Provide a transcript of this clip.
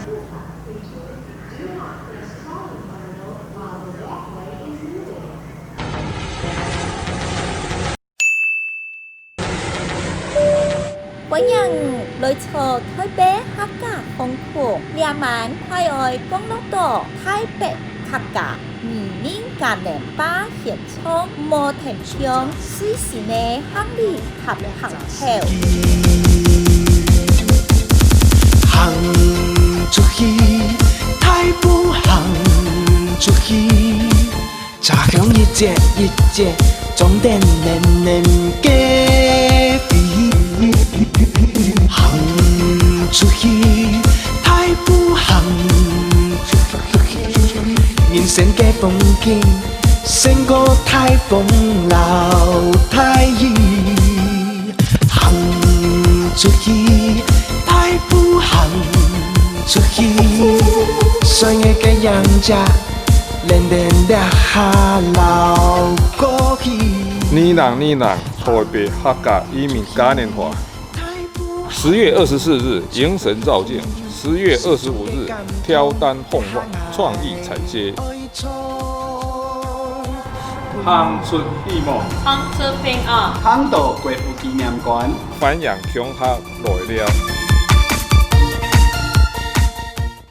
Có nhân lời thờ thái bé hát cả phong thuộc nhà mán khoai ơi con nó tổ thái bệ khắc cả mì nín cả đèn ba hiện trong mô thành chương suy xì nê hăng đi thập hằng theo行出去，太不行出去，茶香一隻一隻，裝訂年年加肥。行出去，太不行出去，人生嘅風景勝過太風流太易。行出去。太不行出去，所以嘅人家連連的下流過去。呢朗台北客家移民嘉年華，10月24日迎神造境，10月25日挑担凤凰創意彩街。鄉村希望，鄉村平安，康道國父紀念館，繁陽鄉客來了。